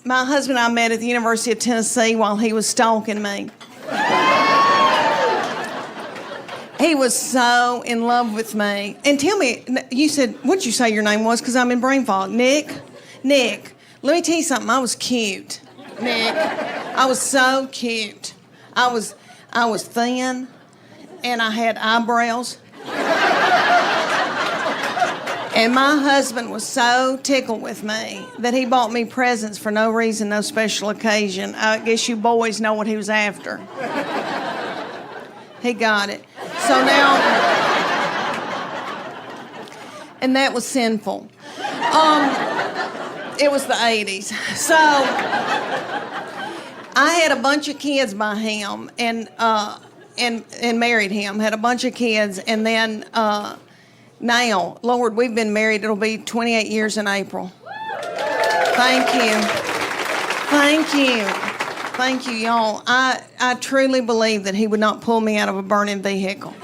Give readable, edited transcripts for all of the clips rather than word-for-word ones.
my husband and I met at the University of Tennessee while he was stalking me. He was so in love with me. And tell me, you said, what'd you say your name was? Because I'm in brain fog. Nick, let me tell you something. I was cute, Nick. I was so cute. I was thin, and I had eyebrows. And my husband was so tickled with me that he bought me presents for no reason, no special occasion. I guess you boys know what he was after. He got it. So now, and that was sinful. It was the 80s. So I had a bunch of kids by him and married him, had a bunch of kids, and then now, Lord, we've been married, it'll be 28 years in April. Thank you. Thank you. Thank you, y'all. I truly believe that he would not pull me out of a burning vehicle.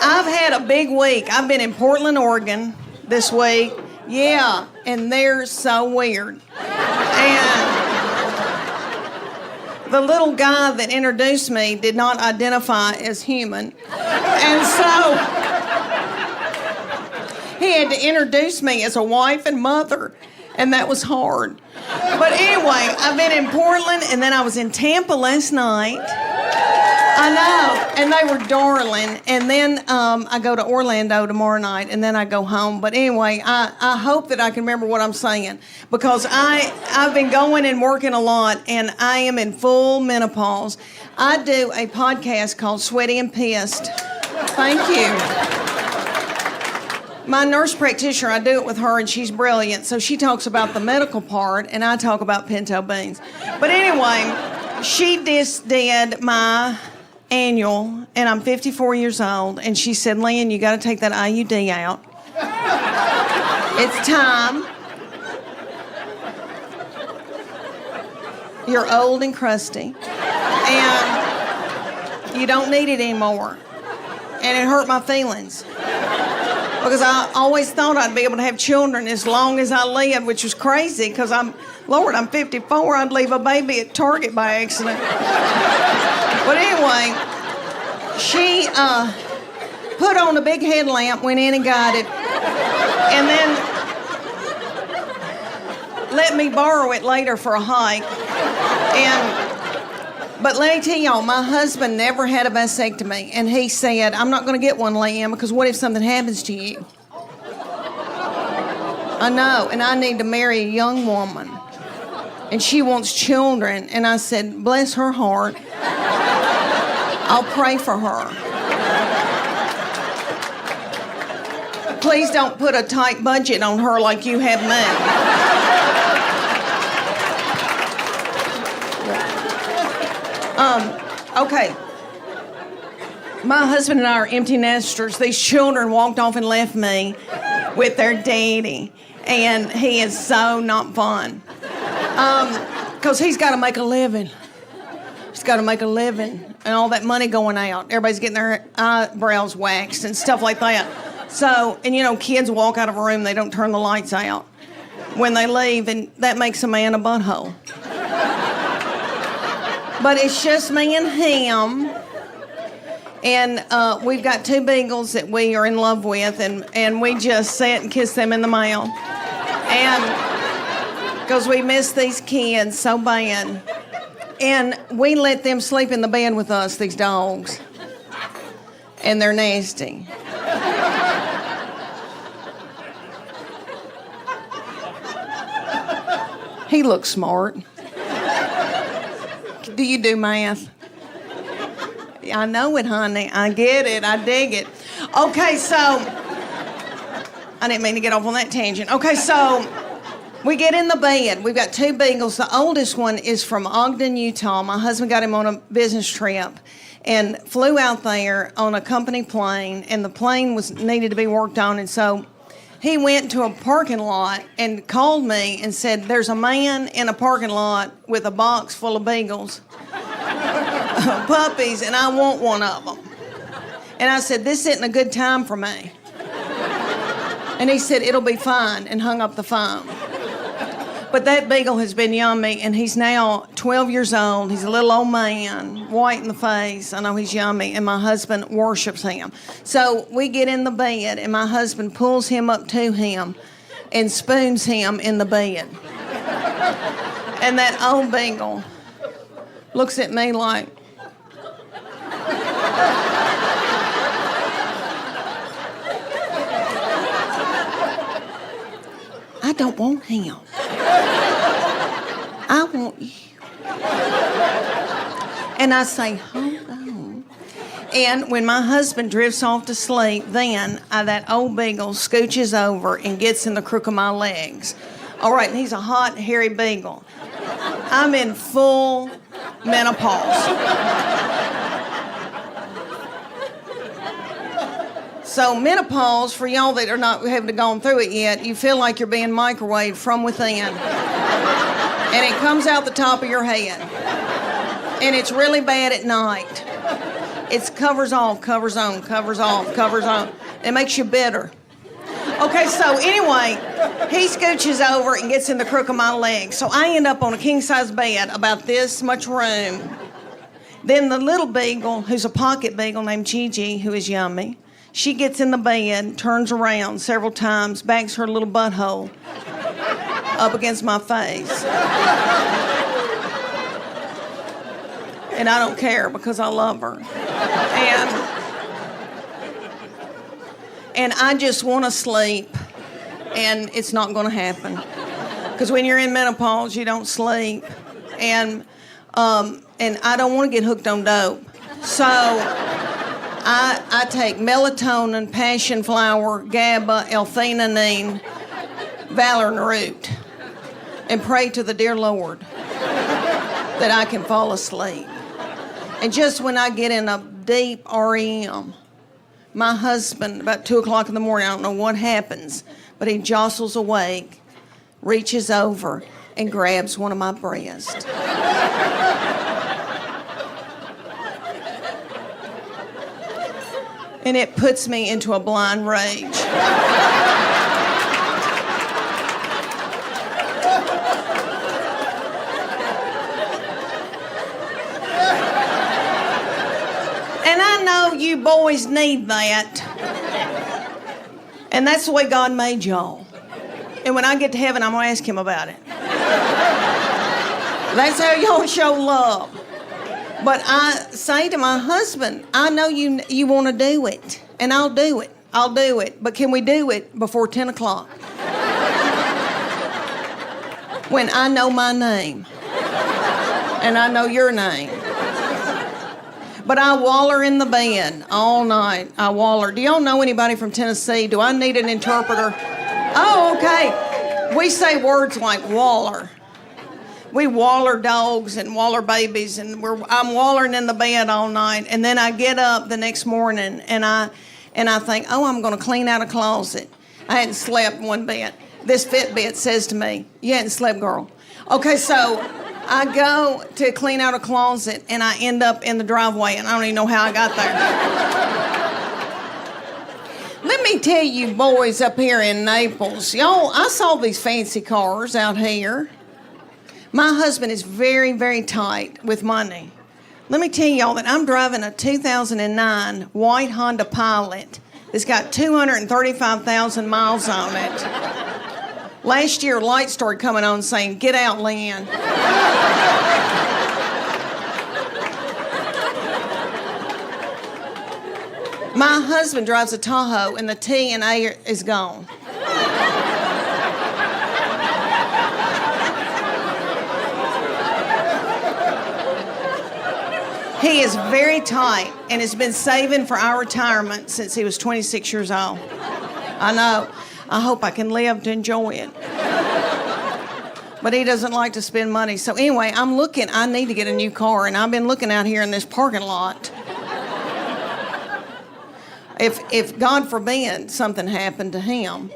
I've had a big week. I've been in Portland, Oregon this week. Yeah, and they're so weird. And the little guy that introduced me did not identify as human. And so he had to introduce me as a wife and mother, and that was hard. But anyway, I've been in Portland, and then I was in Tampa last night. I know, and they were darling. And then I go to Orlando tomorrow night, and then I go home. But anyway, I hope that I can remember what I'm saying, because I've been going and working a lot, and I am in full menopause. I do a podcast called Sweaty and Pissed. Thank you. My nurse practitioner, I do it with her, and she's brilliant. So she talks about the medical part, and I talk about pinto beans. But anyway, she just did my annual, and I'm 54 years old, and she said, Leanne, you got to take that IUD out. It's time. You're old and crusty, and you don't need it anymore. And it hurt my feelings, because I always thought I'd be able to have children as long as I lived, which was crazy, because I'm 54, I'd leave a baby at Target by accident. But anyway, she put on a big headlamp, went in and got it, and then let me borrow it later for a hike. But let me tell y'all, my husband never had a vasectomy, and he said, I'm not going to get one, Leanne, because what if something happens to you? I know, and I need to marry a young woman, and she wants children. And I said, bless her heart. I'll pray for her. Please don't put a tight budget on her like you have me. Okay. My husband and I are empty nesters. These children walked off and left me with their daddy, and he is so not fun. Because he's got to make a living. He's got to make a living, and all that money going out. Everybody's getting their eyebrows waxed and stuff like that. So, and you know, kids walk out of a room, they don't turn the lights out when they leave, and that makes a man a butthole. But it's just me and him, and we've got 2 beagles that we are in love with, and we just sit and kiss them in the mouth. And because we miss these kids so bad. And we let them sleep in the bed with us, these dogs. And they're nasty. He looks smart. Do you do math? I know it, honey. I get it. I dig it. Okay, so I didn't mean to get off on that tangent. Okay, so we get in the bed. We've got 2 beagles. The oldest one is from Ogden, Utah. My husband got him on a business trip and flew out there on a company plane, and the plane needed to be worked on, and so he went to a parking lot and called me and said, there's a man in a parking lot with a box full of beagles, puppies, and I want one of them. And I said, this isn't a good time for me. And he said, it'll be fine, and hung up the phone. But that beagle has been yummy, and he's now 12 years old. He's a little old man, white in the face. I know he's yummy, and my husband worships him. So we get in the bed, and my husband pulls him up to him and spoons him in the bed. And that old beagle looks at me like, I don't want him. I want you. And I say, hold on. And when my husband drifts off to sleep, then that old beagle scooches over and gets in the crook of my legs. All right, and he's a hot, hairy beagle. I'm in full menopause. So menopause, for y'all that haven't gone through it yet, you feel like you're being microwaved from within. And it comes out the top of your head. And it's really bad at night. It's covers off, covers on, covers off, covers on. It makes you bitter. Okay, so anyway, he scooches over and gets in the crook of my leg. So I end up on a king-size bed, about this much room. Then the little beagle, who's a pocket beagle named Gigi, who is yummy, she gets in the bed, turns around several times, backs her little butthole up against my face. And I don't care because I love her. And I just want to sleep, and it's not going to happen. Because when you're in menopause, you don't sleep. And I don't want to get hooked on dope. So I take melatonin, passion flower, GABA, L-theanine, Valerian root, and pray to the dear Lord that I can fall asleep. And just when I get in a deep REM, my husband, about 2 o'clock in the morning, I don't know what happens, but he jostles awake, reaches over, and grabs one of my breasts. And it puts me into a blind rage. And I know you boys need that. And that's the way God made y'all. And when I get to heaven, I'm going to ask him about it. That's how y'all show love. But I say to my husband, I know you want to do it, and I'll do it. I'll do it. But can we do it before 10 o'clock? When I know my name, and I know your name. But I waller in the bed all night. I waller. Do y'all know anybody from Tennessee? Do I need an interpreter? Oh, okay. We say words like waller. We waller dogs and waller babies, and I'm wallering in the bed all night. And then I get up the next morning, and I think, oh, I'm going to clean out a closet. I hadn't slept one bit. This Fitbit says to me, you hadn't slept, girl. Okay, so I go to clean out a closet, and I end up in the driveway, and I don't even know how I got there. Let me tell you boys up here in Naples, y'all, I saw these fancy cars out here. My husband is very, very tight with money. Let me tell y'all that I'm driving a 2009 white Honda Pilot that's got 235,000 miles on it. Last year, lights started coming on saying, get out, Leanne. My husband drives a Tahoe, and the T and A is gone. He is very tight and has been saving for our retirement since he was 26 years old. I know. I hope I can live to enjoy it. But he doesn't like to spend money. So anyway, I need to get a new car, and I've been looking out here in this parking lot. If God forbid something happened to him,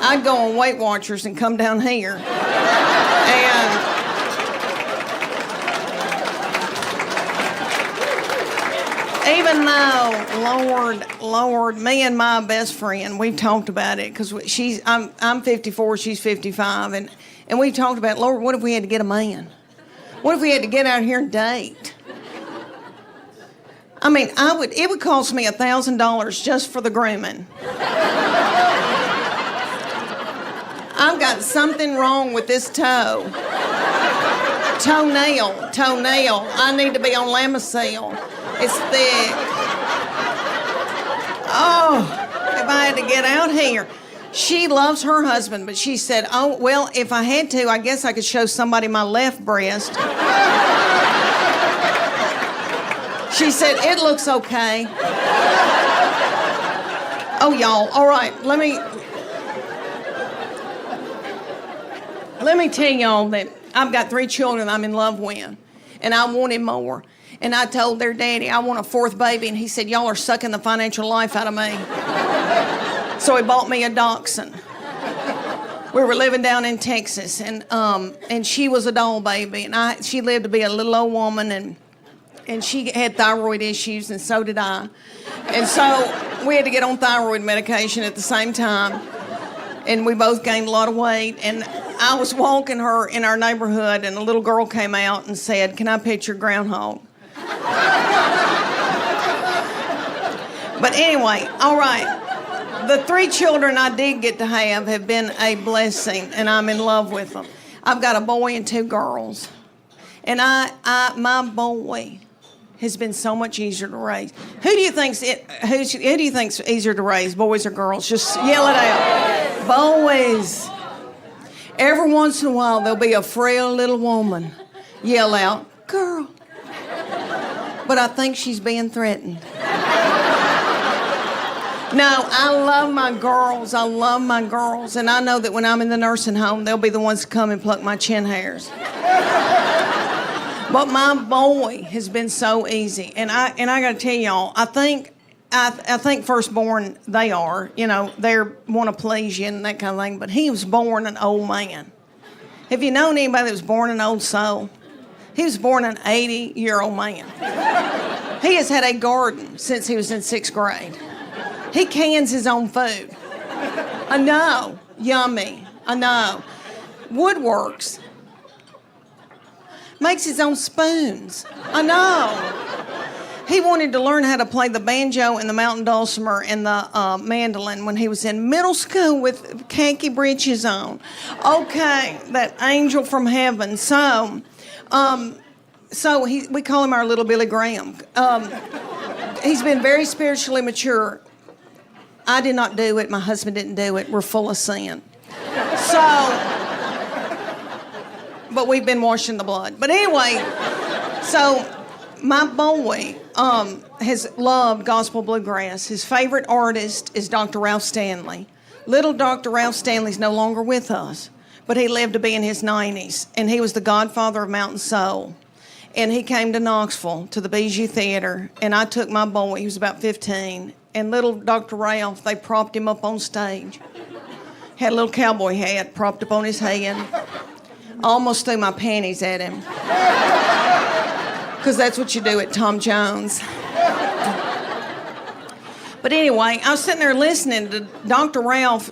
I'd go on Weight Watchers and come down here. Even though, Lord, me and my best friend, we've talked about it because I'm 54, she's 55, and we've talked about, Lord, what if we had to get a man? What if we had to get out here and date? I mean, it would cost me $1,000 just for the grooming. I've got something wrong with this toe. Toenail. I need to be on Lamisil. It's thick. Oh, if I had to get out here. She loves her husband, but she said, oh, well, if I had to, I guess I could show somebody my left breast. She said, it looks okay. Oh, y'all, all right, let me tell y'all that I've got 3 children I'm in love with, and I wanted more. And I told their daddy I want a 4th baby, and he said, y'all are sucking the financial life out of me. So he bought me a dachshund. We were living down in Texas, and she was a doll baby, and she lived to be a little old woman, and she had thyroid issues, and so did I. And so we had to get on thyroid medication at the same time, and we both gained a lot of weight. And I was walking her in our neighborhood, and a little girl came out and said, can I pet your groundhog? But anyway, all right. The 3 children I did get to have been a blessing, and I'm in love with them. I've got a boy and 2 girls. And my boy has been so much easier to raise. Who do you think's easier to raise, boys or girls? Just yell it out. Boys. Every once in a while, there'll be a frail little woman yell out, girl. But I think she's being threatened. No, I love my girls. And I know that when I'm in the nursing home, they'll be the ones to come and pluck my chin hairs. But my boy has been so easy. And I got to tell y'all, I think firstborn, they are, they want to please you and that kind of thing. But he was born an old man. Have you known anybody that was born an old soul? He was born an 80-year-old man. He has had a garden since he was in 6th grade. He cans his own food. I know. Yummy. I know. Woodworks. Makes his own spoons. I know. He wanted to learn how to play the banjo and the mountain dulcimer and the mandolin when he was in middle school with khaki breeches on. Okay, that angel from heaven. So we call him our little Billy Graham. He's been very spiritually mature. I did not do it. My husband didn't do it. We're full of sin. But we've been washing the blood. But anyway, so my boy has loved gospel bluegrass. His favorite artist is Dr. Ralph Stanley. Little Dr. Ralph Stanley's no longer with us, but he lived to be in his 90s, and he was the godfather of mountain soul. And he came to Knoxville to the Bijou Theater, and I took my boy, he was about 15, and little Dr. Ralph, they propped him up on stage. Had a little cowboy hat propped up on his head. Almost threw my panties at him. Because that's what you do at Tom Jones. But anyway, I was sitting there listening to Dr. Ralph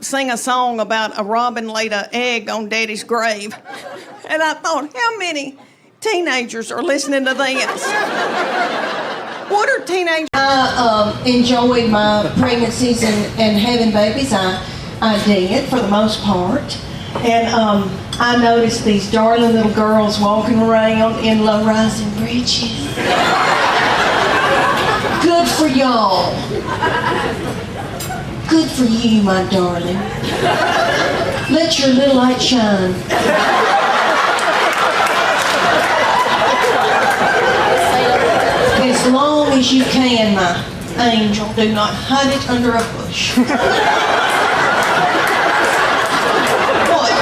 sing a song about a robin laid an egg on Daddy's grave. And I thought, how many teenagers are listening to this? What are teenagers? I enjoyed my pregnancies and having babies. I did, for the most part. And I noticed these darling little girls walking around in low-rising breeches. Good for y'all. Good for you, my darling. Let your little light shine. As long as you can, my angel. Do not hide it under a bush. Boy,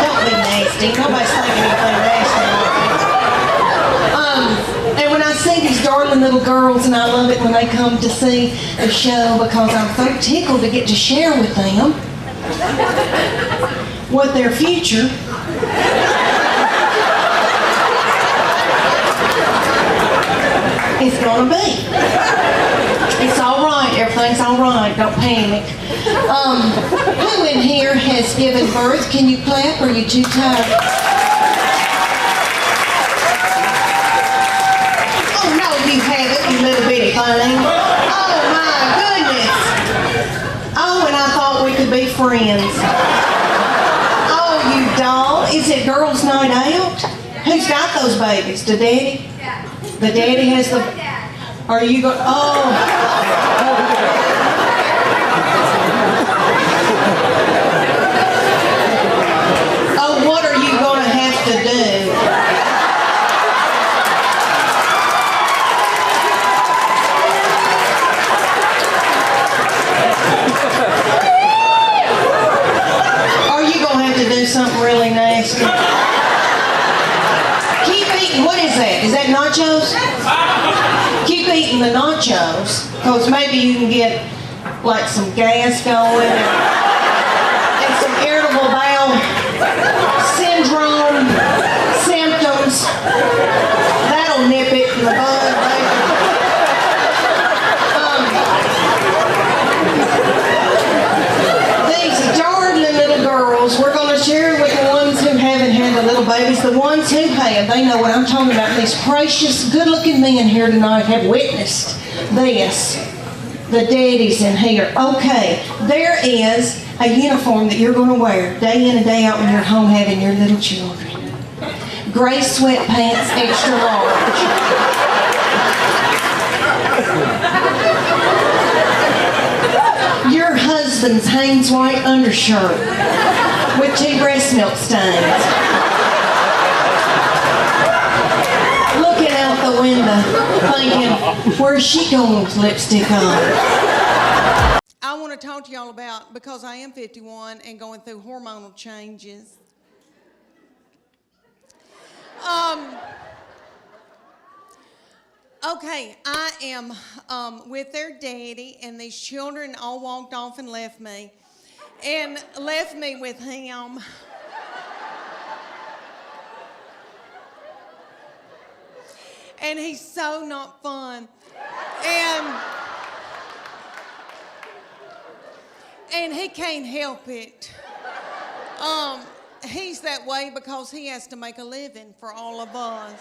don't be nasty. Nobody's thinking anything nasty. And when I see these darling little girls, and I love it when they come to see the show because I'm so tickled to get to share with them what their future is going to be. right, don't panic. Who in here has given birth? Can you clap, or are you too tired? Oh, no, you haven't, you little bitty thing. Oh, my goodness. Oh, and I thought we could be friends. Oh, you doll. Is it girls' night out? Who's got those babies? The daddy? The daddy has the... Are you going... Oh. Oh, what are you going to have to do? Are you going to have to do something really nasty? Keep eating. What is that? Is that nachos? Keep eating the nachos, because maybe you can get like some gas going and some irritable bowel syndrome symptoms. That'll nip it in the bud, baby. These darling little girls, we're going to share with the ones who haven't had the little babies. The ones who have, they know what I'm talking about. These precious, good-looking men here tonight have witnessed this. The daddies in here. Okay, there is a uniform that you're going to wear day in and day out when you're home having your little children. Gray sweatpants, extra large. Your husband's Hanes white undershirt with 2 breast milk stains. Looking out the window, thinking, where's she going with lipstick on? I want to talk to y'all about, because I am 51 and going through hormonal changes. Okay, I am with their daddy, and these children all walked off and left me with him. And he's so not fun. And he can't help it. He's that way because he has to make a living for all of us.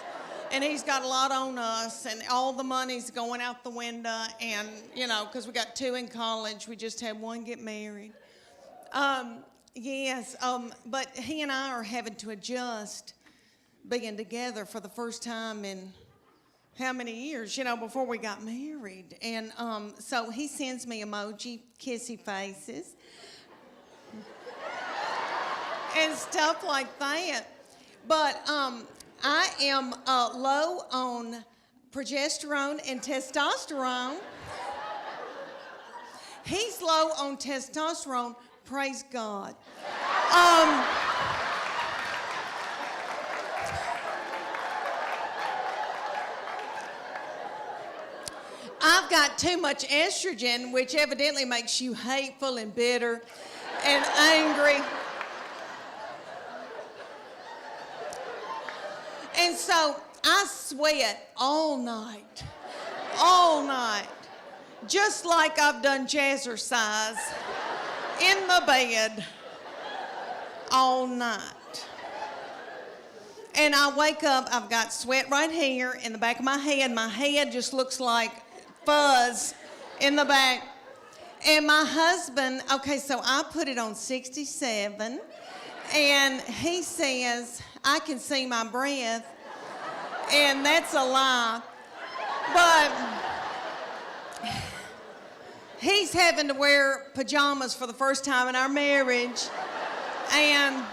And he's got a lot on us, and all the money's going out the window, and, you know, because we got 2 in college. We just had 1 get married. But he and I are having to adjust being together for the first time in how many years, you know, before we got married. And so he sends me emoji, kissy faces, and stuff like that. But I am low on progesterone and testosterone. He's low on testosterone, praise God. I've got too much estrogen, which evidently makes you hateful and bitter and angry. And so I sweat all night, just like I've done jazzercise in the bed all night. And I wake up, I've got sweat right here in the back of my head. My head just looks like fuzz in the back. And my husband, okay, so I put it on 67, and he says, I can see my breath, and that's a lie. But he's having to wear pajamas for the first time in our marriage, and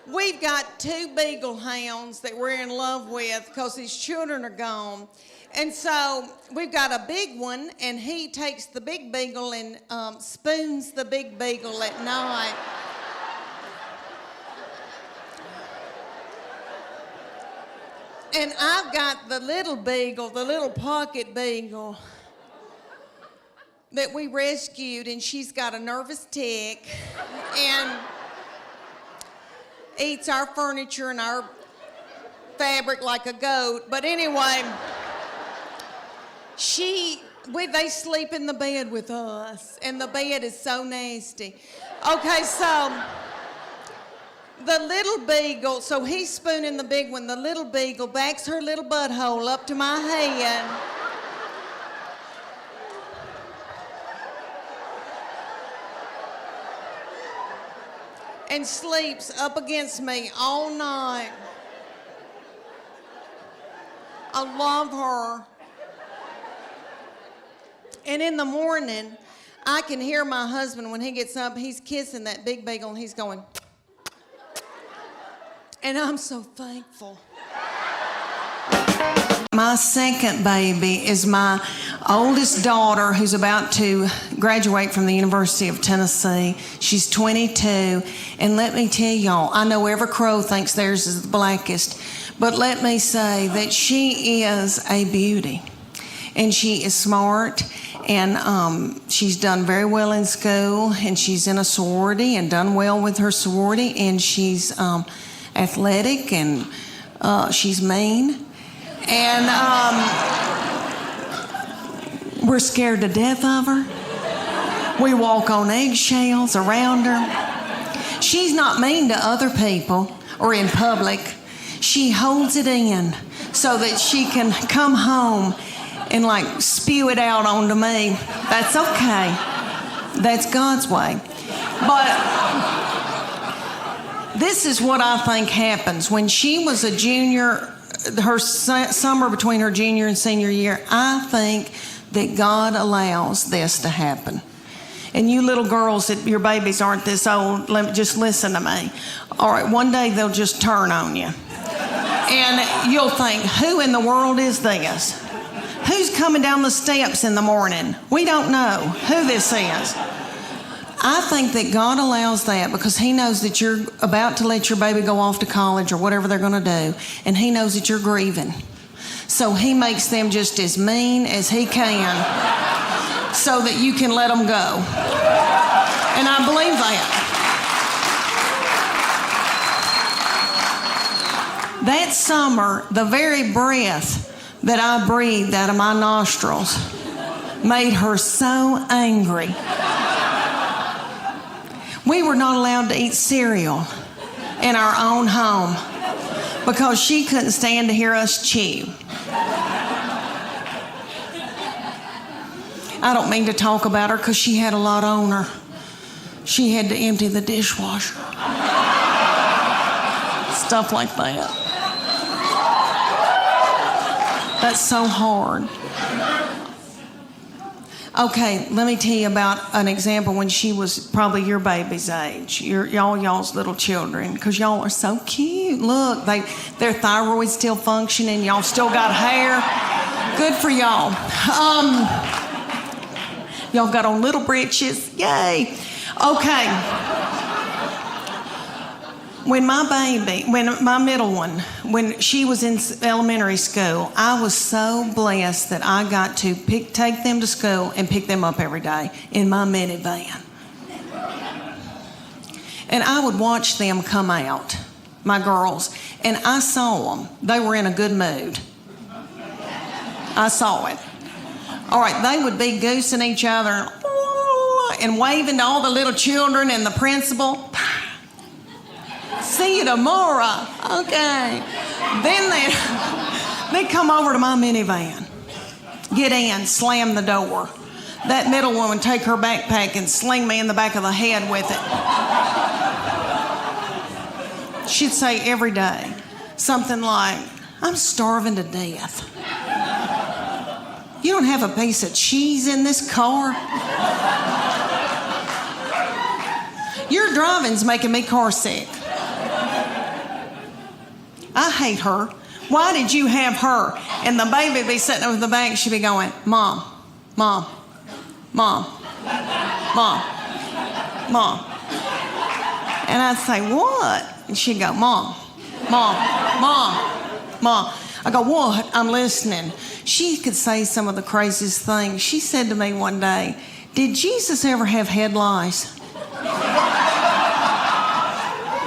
we've got 2 beagle hounds that we're in love with because his children are gone. And so we've got a big one, and he takes the big beagle and spoons the big beagle at night. And I've got the little beagle, the little pocket beagle that we rescued, and she's got a nervous tick and eats our furniture and our fabric like a goat. But anyway, she They sleep in the bed with us, and the bed is so nasty. Okay, so the little beagle, so he's spooning the big one. The little beagle backs her little butthole up to my head. And sleeps up against me all night. I love her. And in the morning, I can hear my husband when he gets up, he's kissing that big beagle and he's going, and I'm so thankful. My second baby is my oldest daughter who's about to graduate from the University of Tennessee. She's 22, and let me tell y'all, I know every crow thinks theirs is the blackest, but let me say that she is a beauty, and she is smart, and she's done very well in school, and she's in a sorority and done well with her sorority, and she's athletic, and she's mean. And we're scared to death of her. We walk on eggshells around her. She's not mean to other people or in public. She holds it in so that she can come home and like spew it out onto me. That's okay. That's God's way. But this is what I think happens. When she was a junior, her summer between her junior and senior year, I think that God allows this to happen. And you little girls, that your babies aren't this old, just listen to me. All right, one day they'll just turn on you. And you'll think, who in the world is this? Who's coming down the steps in the morning? We don't know who this is. I think that God allows that because he knows that you're about to let your baby go off to college or whatever they're going to do, and he knows that you're grieving. So he makes them just as mean as he can so that you can let them go. And I believe that. That summer, the very breath that I breathed out of my nostrils made her so angry. We were not allowed to eat cereal in our own home because she couldn't stand to hear us chew. I don't mean to talk about her because she had a lot on her. She had to empty the dishwasher. Stuff like that. That's so hard. Okay, let me tell you about an example when she was probably your baby's age, y'all's little children, because y'all are so cute. Look, their thyroid's still functioning. Y'all still got hair. Good for y'all. Y'all got on little britches. Yay. Okay. When my middle one, when she was in elementary school, I was so blessed that I got to take them to school and pick them up every day in my minivan. And I would watch them come out, my girls, and I saw them. They were in a good mood. I saw it. All right, they would be goosing each other and waving to all the little children and the principal. See you tomorrow. Okay. Then they come over to my minivan, get in, slam the door. That middle one would take her backpack and sling me in the back of the head with it. She'd say every day something like, I'm starving to death. You don't have a piece of cheese in this car? Your driving's making me car sick. I hate her. Why did you have her? And the baby would be sitting over the back. She'd be going, Mom, Mom, Mom, Mom, Mom. And I'd say, what? And she'd go, Mom, Mom, Mom, Mom. I go, what? I'm listening. She could say some of the craziest things. She said to me one day, did Jesus ever have head lice?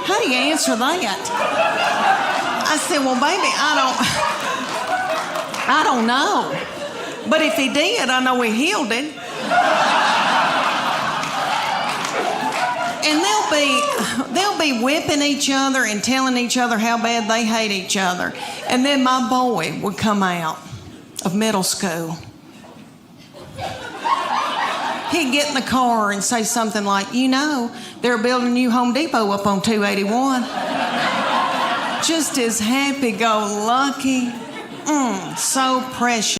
How do you answer that? I said, well, baby, I don't know. But if he did, I know he healed it. And they'll be whipping each other and telling each other how bad they hate each other. And then my boy would come out of middle school. He'd get in the car and say something like, you know, they're building a new Home Depot up on 281. Just as happy-go-lucky. So precious.